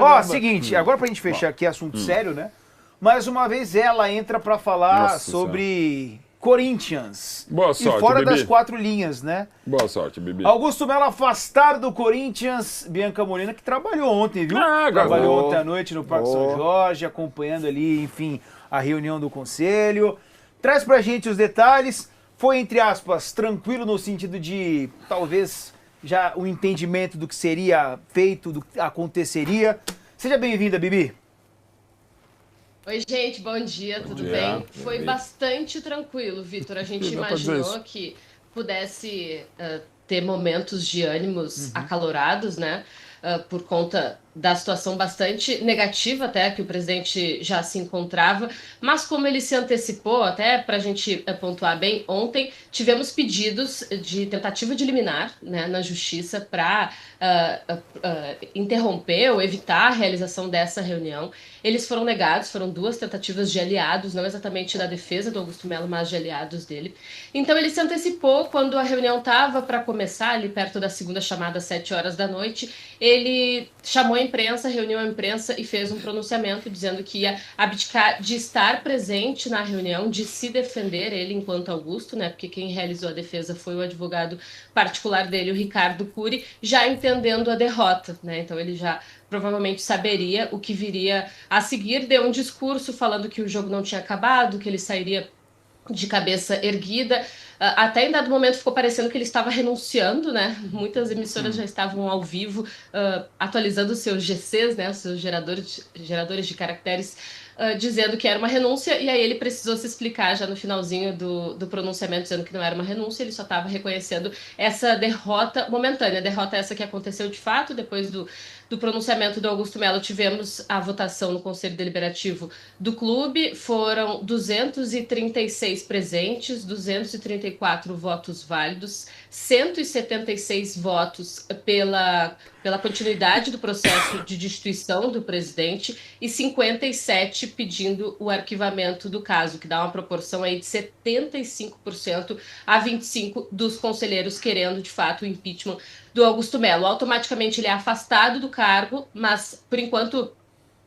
Ó, seguinte, agora pra gente fechar aqui assunto sério, né? Mais uma vez ela entra pra falar Nossa sobre Corinthians. Boa sorte, e fora das Bibi. 4 linhas, né? Boa sorte, Bibi. Augusto Melo afastado do Corinthians, Bianca Molina, que trabalhou ontem, viu? Ah, Trabalhou gravou. ontem à noite no Parque São Jorge, acompanhando ali, enfim, a reunião do conselho. Traz pra gente os detalhes. Foi, entre aspas, tranquilo no sentido de, talvez, já o entendimento do que seria feito, do que aconteceria. Seja bem-vinda, Bibi. Oi, gente, bom dia, tudo dia. bem? Bom Foi dia. bastante tranquilo, Vitor. A gente Dá pra dizer imaginou isso. que pudesse ter momentos de ânimos acalorados, né? Por conta da situação bastante negativa até que o presidente já se encontrava, mas como ele se antecipou, até para a gente pontuar bem, ontem tivemos pedidos de tentativa de liminar, né, na justiça para interromper ou evitar a realização dessa reunião. Eles foram negados, foram 2 tentativas de aliados, não exatamente da defesa do Augusto Melo, mas de aliados dele. Então ele se antecipou quando a reunião estava para começar, ali perto da segunda chamada, às 7 horas da noite, ele chamou a imprensa, reuniu a imprensa e fez um pronunciamento dizendo que ia abdicar de estar presente na reunião, de se defender, ele enquanto Augusto, né, porque quem realizou a defesa foi o advogado particular dele, o Ricardo Cury, já entendendo a derrota, né, então ele já provavelmente saberia o que viria a seguir, deu um discurso falando que o jogo não tinha acabado, que ele sairia de cabeça erguida. Até em dado momento ficou parecendo que ele estava renunciando, né? Muitas emissoras já estavam ao vivo atualizando os seus GCs, né? Os seus geradores de caracteres, dizendo que era uma renúncia, e aí ele precisou se explicar já no finalzinho do pronunciamento, dizendo que não era uma renúncia, ele só estava reconhecendo essa derrota momentânea, derrota essa que aconteceu de fato, depois do pronunciamento do Augusto Melo, tivemos a votação no Conselho Deliberativo do clube, foram 236 presentes, 234 votos válidos, 176 votos pela continuidade do processo de destituição do presidente e 57 pedindo o arquivamento do caso, que dá uma proporção aí de 75% a 25% dos conselheiros querendo, de fato, o impeachment do Augusto Melo. Automaticamente ele é afastado do cargo, mas, por enquanto,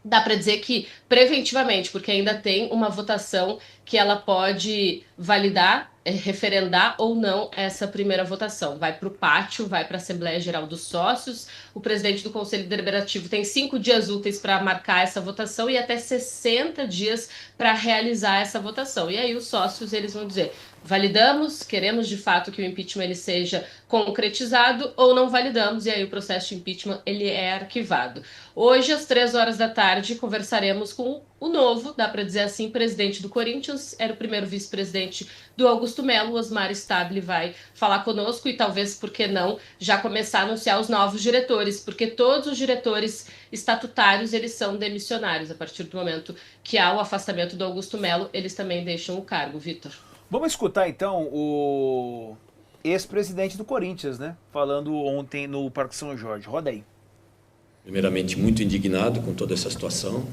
dá para dizer que preventivamente, porque ainda tem uma votação que ela pode validar, referendar ou não essa primeira votação. Vai para o pátio, vai para a Assembleia Geral dos Sócios. O presidente do Conselho Deliberativo tem 5 dias úteis para marcar essa votação e até 60 dias para realizar essa votação. E aí os sócios eles vão dizer: validamos, queremos de fato que o impeachment ele seja concretizado, ou não validamos, e aí o processo de impeachment ele é arquivado. Hoje, às 3 horas da tarde, conversaremos com o novo, dá para dizer assim, presidente do Corinthians, era o primeiro vice-presidente do Augusto Melo, Osmar Stabile vai falar conosco e talvez, por que não, já começar a anunciar os novos diretores, porque todos os diretores estatutários, eles são demissionários. A partir do momento que há o afastamento do Augusto Melo, eles também deixam o cargo, Vitor. Vamos escutar então o ex-presidente do Corinthians, né? Falando ontem no Parque São Jorge. Roda aí. Primeiramente, muito indignado com toda essa situação,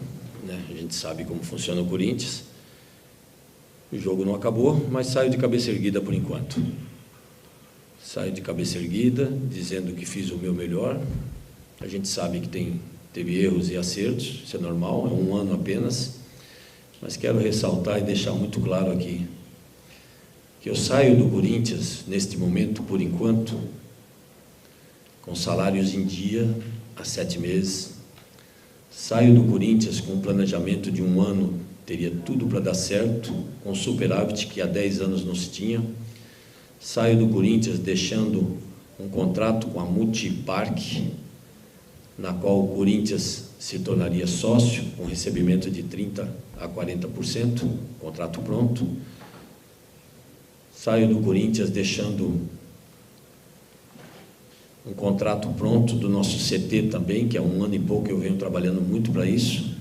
né? A gente sabe como funciona o Corinthians. O jogo não acabou, mas saio de cabeça erguida por enquanto. Saio de cabeça erguida, dizendo que fiz o meu melhor. A gente sabe que teve erros e acertos, isso é normal, é um ano apenas. Mas quero ressaltar e deixar muito claro aqui que eu saio do Corinthians, neste momento, por enquanto, com salários em dia, há 7 meses. Saio do Corinthians com um planejamento de 1 ano, teria tudo para dar certo, com superávit que há 10 anos não se tinha. Saio do Corinthians deixando um contrato com a Multiparque, na qual o Corinthians se tornaria sócio, com recebimento de 30% a 40%, contrato pronto. Saio do Corinthians deixando um contrato pronto do nosso CT também, que há 1 ano e pouco eu venho trabalhando muito para isso,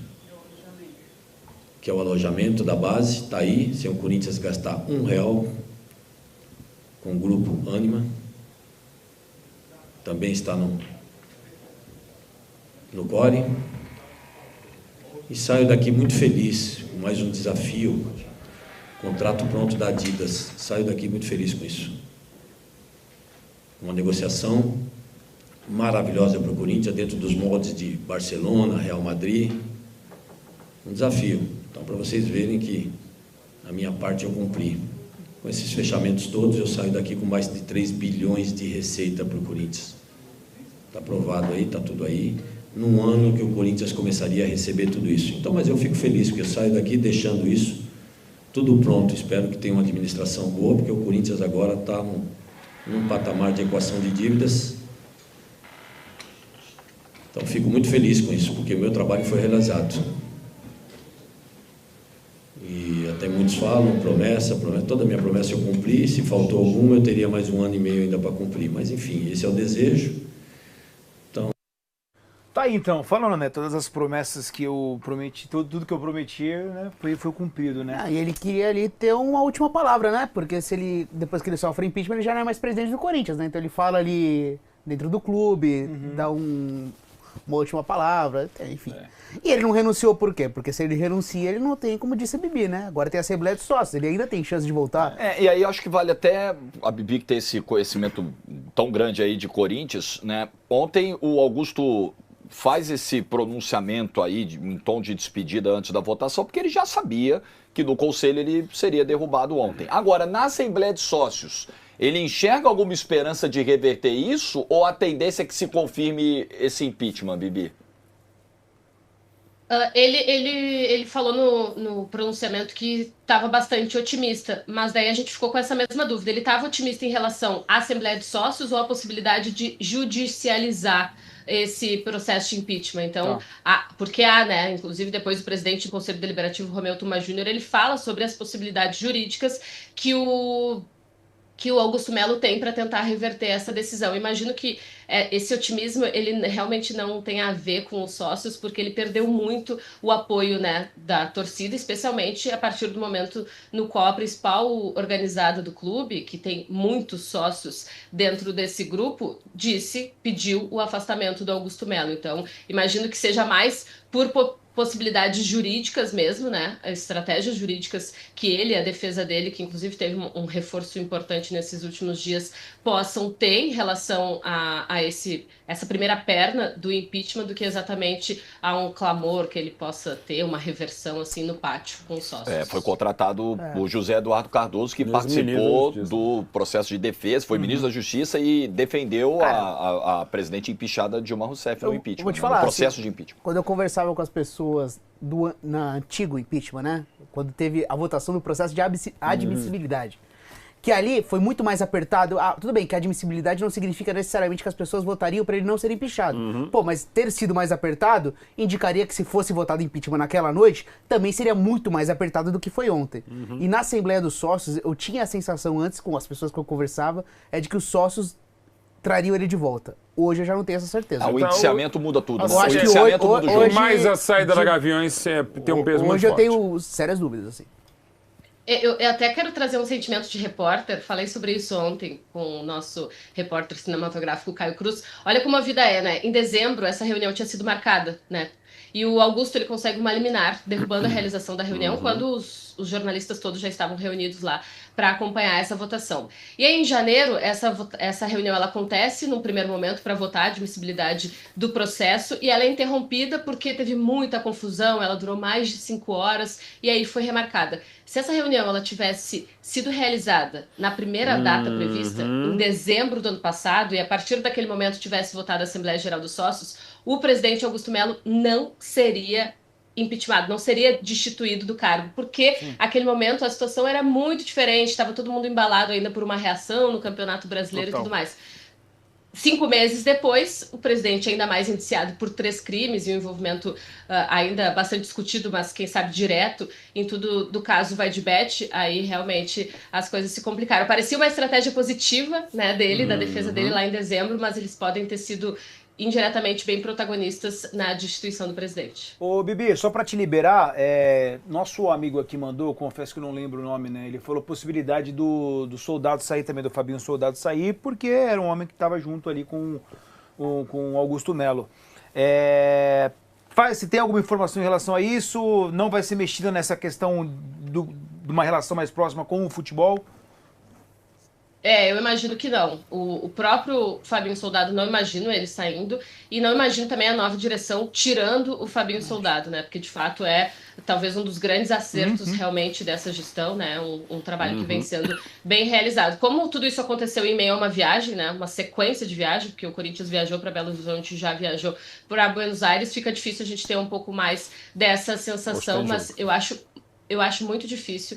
que é o alojamento da base, está aí, sem o Corinthians gastar R$1 com o grupo Ânima, também está no Core, e saio daqui muito feliz, com mais um desafio, contrato pronto da Adidas, saio daqui muito feliz com isso. Uma negociação maravilhosa para o Corinthians, dentro dos moldes de Barcelona, Real Madrid. Um desafio. Então, para vocês verem que a minha parte eu cumpri. Com esses fechamentos todos, eu saio daqui com mais de 3 bilhões de receita para o Corinthians. Está aprovado aí, está tudo aí. Num ano que o Corinthians começaria a receber tudo isso. Então, mas eu fico feliz, porque eu saio daqui deixando isso tudo pronto. Espero que tenha uma administração boa, porque o Corinthians agora está num patamar de equação de dívidas. Então, fico muito feliz com isso, porque o meu trabalho foi realizado. E até muitos falam, promessa, toda a minha promessa eu cumpri. Se faltou alguma, eu teria mais 1 ano e meio ainda para cumprir. Mas, enfim, esse é o desejo. Então... Tá aí, então, falando, né, todas as promessas que eu prometi, tudo que eu prometi, né, foi cumprido, né? E ele queria ali ter uma última palavra, né? Porque se ele, depois que ele sofre impeachment, ele já não é mais presidente do Corinthians, né? Então ele fala ali dentro do clube, dá uma última palavra, enfim. E ele não renunciou por quê? Porque se ele renuncia, ele não tem, como disse a Bibi, né? Agora tem a Assembleia de Sócios, ele ainda tem chance de voltar. E aí acho que vale até a Bibi que tem esse conhecimento tão grande aí de Corinthians, né? Ontem o Augusto faz esse pronunciamento aí em tom de despedida antes da votação, porque ele já sabia que no Conselho ele seria derrubado ontem. Agora, na Assembleia de Sócios, ele enxerga alguma esperança de reverter isso ou a tendência é que se confirme esse impeachment, Bibi? Ele falou no pronunciamento que estava bastante otimista, mas daí a gente ficou com essa mesma dúvida. Ele estava otimista em relação à Assembleia de Sócios ou à possibilidade de judicializar esse processo de impeachment? Então, porque há, né, inclusive depois o presidente do Conselho Deliberativo, Romeu Tuma Júnior, ele fala sobre as possibilidades jurídicas que o Augusto Melo tem para tentar reverter essa decisão. Imagino que esse otimismo ele realmente não tem a ver com os sócios, porque ele perdeu muito o apoio, né, da torcida, especialmente a partir do momento no qual a principal organizada do clube, que tem muitos sócios dentro desse grupo, pediu o afastamento do Augusto Melo. Então, imagino que seja mais por possibilidades jurídicas mesmo, né? Estratégias jurídicas que ele, a defesa dele, que inclusive teve um reforço importante nesses últimos dias, possam ter em relação a essa primeira perna do impeachment, do que exatamente a um clamor que ele possa ter uma reversão assim no pátio com os sócios. Foi contratado o José Eduardo Cardoso, que participou do processo de defesa, foi ministro da Justiça e defendeu a presidente empichada Dilma Rousseff no impeachment, vou te falar, no processo de impeachment. Quando eu conversava com as pessoas na antigo impeachment, né? Quando teve a votação do processo de admissibilidade, que ali foi muito mais apertado. Tudo bem que a admissibilidade não significa necessariamente que as pessoas votariam para ele não ser empichado. Pô, mas ter sido mais apertado indicaria que se fosse votado impeachment naquela noite, também seria muito mais apertado do que foi ontem. E na Assembleia dos Sócios, eu tinha a sensação antes, com as pessoas que eu conversava, de que os sócios trariam ele de volta. Hoje eu já não tenho essa certeza. O indiciamento muda tudo. Eu acho que hoje mais a saída da Gaviões tem um peso muito forte. Hoje eu tenho sérias dúvidas, assim. Eu até quero trazer um sentimento de repórter, falei sobre isso ontem com o nosso repórter cinematográfico Caio Cruz. Olha como a vida é, né? Em dezembro, essa reunião tinha sido marcada, né? E o Augusto, ele consegue uma liminar, derrubando a realização da reunião, quando os jornalistas todos já estavam reunidos lá para acompanhar essa votação. E aí, em janeiro, essa reunião ela acontece num primeiro momento para votar a admissibilidade do processo, e ela é interrompida porque teve muita confusão, ela durou mais de 5 horas, e aí foi remarcada. Se essa reunião ela tivesse sido realizada na primeira data prevista, em dezembro do ano passado, e a partir daquele momento tivesse votado a Assembleia Geral dos Sócios, o presidente Augusto Melo não seria impeachmentado, não seria destituído do cargo, porque naquele momento a situação era muito diferente, estava todo mundo embalado ainda por uma reação no Campeonato Brasileiro e tudo mais. 5 meses depois, o presidente ainda mais indiciado por 3 crimes e um envolvimento ainda bastante discutido, mas quem sabe direto, em tudo do caso Vaidbet, aí realmente as coisas se complicaram. Parecia uma estratégia positiva, né, dele, da defesa dele lá em dezembro, mas eles podem ter sido indiretamente bem protagonistas na destituição do presidente. Ô, Bibi, só para te liberar, nosso amigo aqui mandou, confesso que eu não lembro o nome, né? Ele falou possibilidade do Soldado sair também, do Fabinho Soldado sair, porque era um homem que estava junto ali com o Augusto Melo. Se tem alguma informação em relação a isso, não vai ser mexida nessa questão de uma relação mais próxima com o futebol? Eu imagino que não. O próprio Fabinho Soldado, não imagino ele saindo, e não imagino também a nova direção tirando o Fabinho Soldado, né? Porque de fato é talvez um dos grandes acertos realmente dessa gestão, né? Um trabalho que vem sendo bem realizado. Como tudo isso aconteceu em meio a uma viagem, né? Uma sequência de viagem, porque o Corinthians viajou para Belo Horizonte e já viajou para Buenos Aires, fica difícil a gente ter um pouco mais dessa sensação, mas eu acho muito difícil.